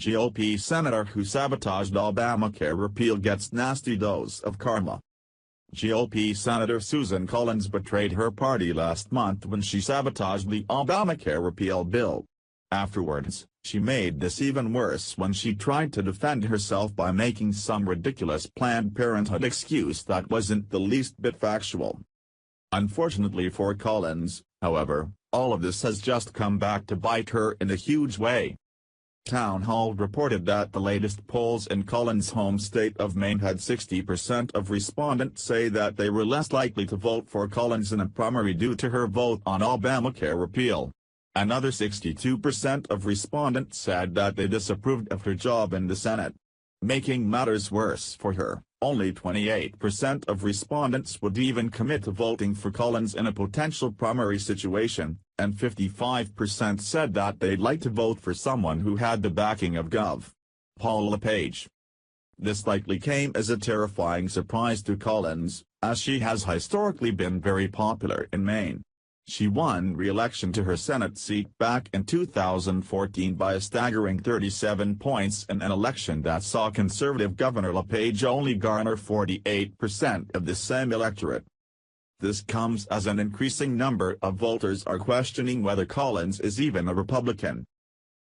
GOP senator who sabotaged Obamacare repeal gets nasty dose of karma. GOP Senator Susan Collins betrayed her party last month when she sabotaged the Obamacare repeal bill. Afterwards, she made this even worse when she tried to defend herself by making some ridiculous Planned Parenthood excuse that wasn't the least bit factual. Unfortunately for Collins, however, all of this has just come back to bite her in a huge way. Town Hall reported that the latest polls in Collins' home state of Maine had 60% of respondents say that they were less likely to vote for Collins in a primary due to her vote on Obamacare repeal. Another 62% of respondents said that they disapproved of her job in the Senate. Making matters worse for her, only 28% of respondents would even commit to voting for Collins in a potential primary situation, and 55% said that they'd like to vote for someone who had the backing of Gov. Paula Page. This likely came as a terrifying surprise to Collins, as she has historically been very popular in Maine. She won re-election to her Senate seat back in 2014 by a staggering 37 points in an election that saw conservative Governor LePage only garner 48% of the same electorate. This comes as an increasing number of voters are questioning whether Collins is even a Republican.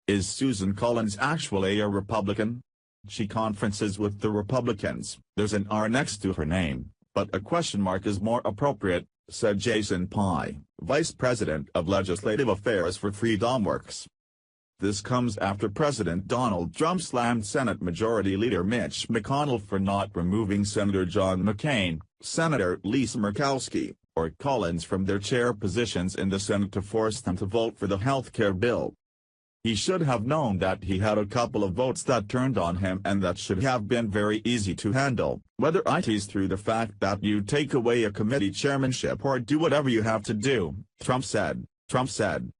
Is Susan Collins actually a Republican? She conferences with the Republicans, there's an R next to her name, but a question mark is more appropriate, said Jason Pye, Vice President of Legislative Affairs for FreedomWorks. This comes after President Donald Trump slammed Senate Majority Leader Mitch McConnell for not removing Senator John McCain, Senator Lisa Murkowski, or Collins from their chair positions in the Senate to force them to vote for the health care bill. He should have known that he had a couple of votes that turned on him and that should have been very easy to handle, whether it's through the fact that you take away a committee chairmanship or do whatever you have to do, Trump said.